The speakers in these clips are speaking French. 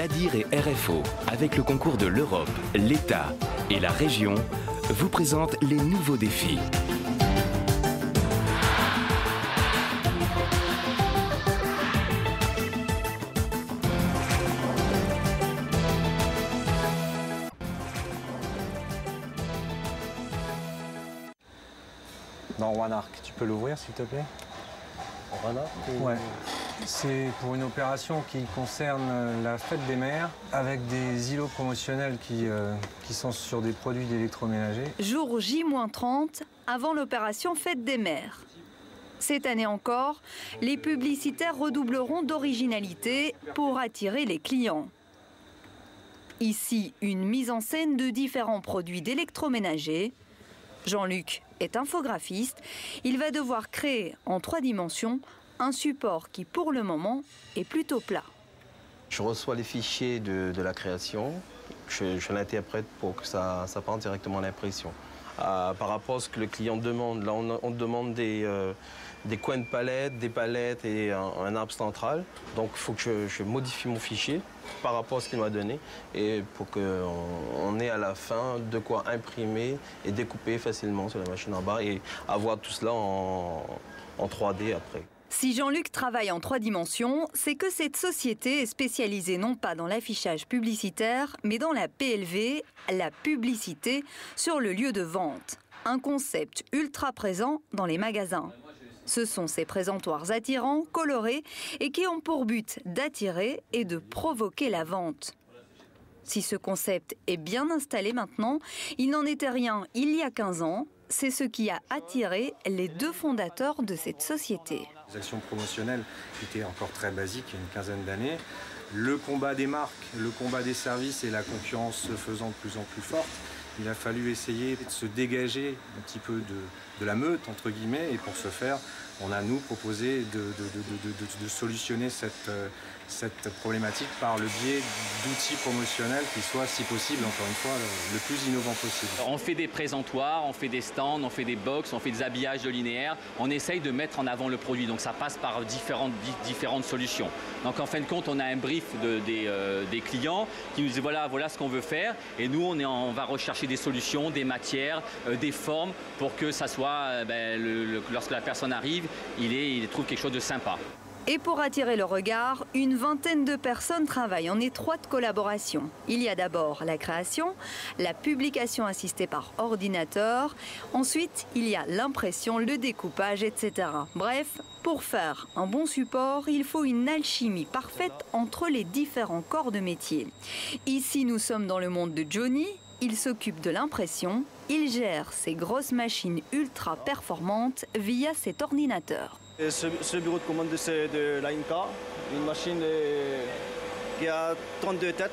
l'ADIR et RFO, avec le concours de l'Europe, l'État et la région, vous présentent les nouveaux défis. Dans One Arc, tu peux l'ouvrir s'il te plaît? One Arc Ouais. C'est pour une opération qui concerne la fête des mères avec des îlots promotionnels qui sont sur des produits d'électroménager. Jour J-30, avant l'opération Fête des mères. Cette année encore, les publicitaires redoubleront d'originalité pour attirer les clients. Ici, une mise en scène de différents produits d'électroménager. Jean-Luc est infographiste. Il va devoir créer en 3 dimensions un support qui, pour le moment, est plutôt plat. Je reçois les fichiers de la création, je l'interprète pour que ça parte directement à l'impression. Par rapport à ce que le client demande, là on demande des coins de palette, des palettes et un arbre central. Donc il faut que je modifie mon fichier par rapport à ce qu'il m'a donné et pour qu'on ait à la fin de quoi imprimer et découper facilement sur la machine à barre et avoir tout cela en 3D après. Si Jean-Luc travaille en 3 dimensions, c'est que cette société est spécialisée non pas dans l'affichage publicitaire, mais dans la PLV, la publicité sur le lieu de vente. Un concept ultra présent dans les magasins. Ce sont ces présentoirs attirants, colorés et qui ont pour but d'attirer et de provoquer la vente. Si ce concept est bien installé maintenant, il n'en était rien il y a 15 ans. C'est ce qui a attiré les 2 fondateurs de cette société. Les actions promotionnelles étaient encore très basiques il y a une quinzaine d'années. Le combat des marques, le combat des services et la concurrence se faisant de plus en plus forte, il a fallu essayer de se dégager un petit peu de la meute, entre guillemets, et pour ce faire, on a nous proposé de solutionner cette problématique par le biais d'outils promotionnels qui soient, si possible, encore une fois, le plus innovant possible. On fait des présentoirs, on fait des stands, on fait des box, on fait des habillages de linéaire. On essaye de mettre en avant le produit, donc ça passe par différentes solutions. Donc en fin de compte, on a un brief des clients qui nous disent voilà ce qu'on veut faire. Et nous, on va rechercher des solutions, des matières, des formes pour que ça soit, lorsque la personne arrive, il trouve quelque chose de sympa. Et pour attirer le regard, une vingtaine de personnes travaillent en étroite collaboration. Il y a d'abord la création, la publication assistée par ordinateur. Ensuite, il y a l'impression, le découpage, etc. Bref, pour faire un bon support, il faut une alchimie parfaite entre les différents corps de métier. Ici, nous sommes dans le monde de Johnny. Il s'occupe de l'impression. Il gère ces grosses machines ultra performantes via cet ordinateur. Ce bureau de commande de la Inca, une machine qui a 32 têtes,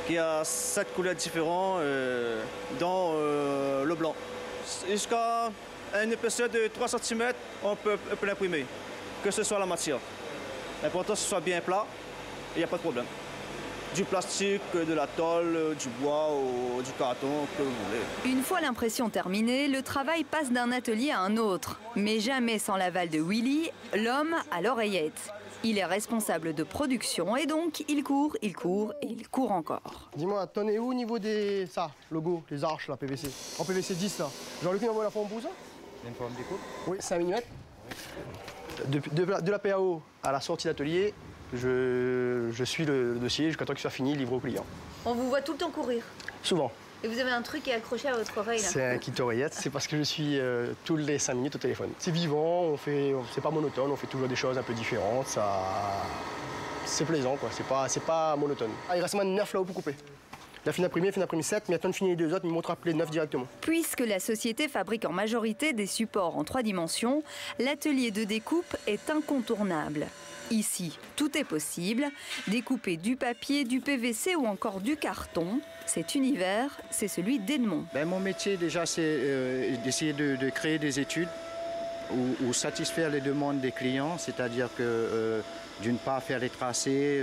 qui a 7 couleurs différentes, dont le blanc. Jusqu'à une épaisseur de 3 cm, on peut l'imprimer, que ce soit la matière. L'important que ce soit bien plat, il n'y a pas de problème. Du plastique, de la tôle, du bois ou du carton, que vous voulez. Une fois l'impression terminée, le travail passe d'un atelier à un autre. Mais jamais sans l'aval de Willy, l'homme à l'oreillette. Il est responsable de production et donc il court et il court encore. Dis-moi, t'en es où au niveau des logo, les arches là, PVC? En PVC 10 là. Jean-Luc m'envoie la forme pour ça? Une forme découpe? Oui, 5 mm. De la PAO à la sortie d'atelier, je suis le dossier jusqu'à temps qu'il soit fini, livré au client. On vous voit tout le temps courir. Souvent. Et vous avez un truc qui est accroché à votre oreille là. C'est un kit oreillette, c'est parce que je suis tous les 5 minutes au téléphone. C'est vivant, c'est pas monotone, on fait toujours des choses un peu différentes, c'est plaisant quoi, c'est pas monotone. Ah, il reste moins de 9 là-haut pour couper. La fin d'imprimé 7, mais attends de finir les 2 autres, il me montrera les 9 directement. Puisque la société fabrique en majorité des supports en 3 dimensions, l'atelier de découpe est incontournable. Ici, tout est possible. Découper du papier, du PVC ou encore du carton. Cet univers, c'est celui d'Edmond. Mon métier, déjà, c'est d'essayer de créer des études ou satisfaire les demandes des clients, c'est-à-dire que, d'une part, faire des tracés,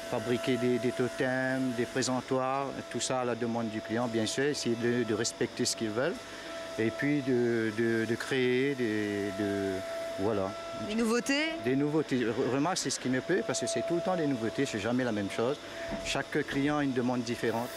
fabriquer des totems, des présentoirs, tout ça à la demande du client, bien sûr, essayer de respecter ce qu'ils veulent, et puis de créer, Voilà. Des nouveautés? Des nouveautés. Remarque, c'est ce qui me plaît parce que c'est tout le temps des nouveautés, c'est jamais la même chose. Chaque client a une demande différente.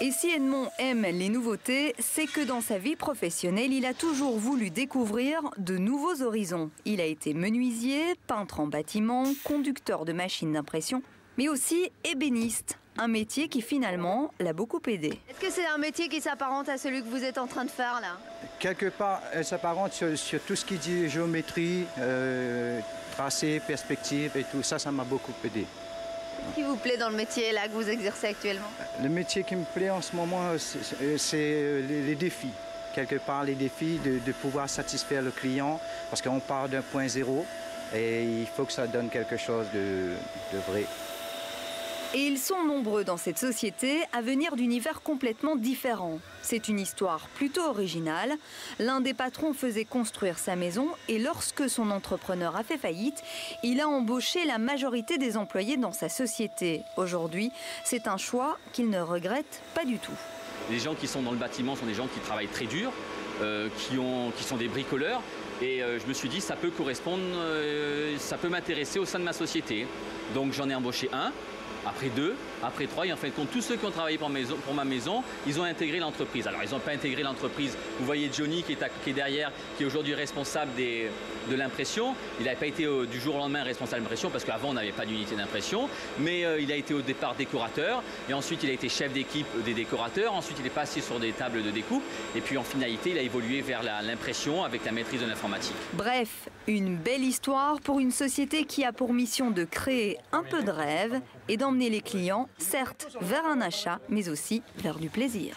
Et si Edmond aime les nouveautés, c'est que dans sa vie professionnelle, il a toujours voulu découvrir de nouveaux horizons. Il a été menuisier, peintre en bâtiment, conducteur de machines d'impression, mais aussi ébéniste. Un métier qui finalement l'a beaucoup aidé. Est-ce que c'est un métier qui s'apparente à celui que vous êtes en train de faire là? Quelque part, elle s'apparente sur tout ce qui dit géométrie, tracé, perspective et tout ça, ça m'a beaucoup aidé. Qu'est-ce qui vous plaît dans le métier là que vous exercez actuellement? Le métier qui me plaît en ce moment, c'est les défis. Quelque part, les défis de pouvoir satisfaire le client, parce qu'on part d'un point zéro et il faut que ça donne quelque chose de vrai. Et ils sont nombreux dans cette société à venir d'univers complètement différents. C'est une histoire plutôt originale. L'un des patrons faisait construire sa maison et lorsque son entrepreneur a fait faillite, il a embauché la majorité des employés dans sa société. Aujourd'hui, c'est un choix qu'il ne regrette pas du tout. Les gens qui sont dans le bâtiment sont des gens qui travaillent très dur, qui sont des bricoleurs. Et je me suis dit, ça peut correspondre, ça peut m'intéresser au sein de ma société. Donc j'en ai embauché un. Après 2, après 3, et en fin de compte, tous ceux qui ont travaillé pour ma maison, ils ont intégré l'entreprise. Alors, ils n'ont pas intégré l'entreprise. Vous voyez Johnny qui est derrière, qui est aujourd'hui responsable de l'impression. Il n'avait pas été du jour au lendemain responsable d'impression, parce qu'avant, on n'avait pas d'unité d'impression. Mais il a été au départ décorateur, et ensuite, il a été chef d'équipe des décorateurs. Ensuite, il est passé sur des tables de découpe. Et puis, en finalité, il a évolué vers l'impression avec la maîtrise de l'informatique. Bref, une belle histoire pour une société qui a pour mission de créer un peu de rêve et d'emmener les clients, certes, vers un achat, mais aussi vers du plaisir.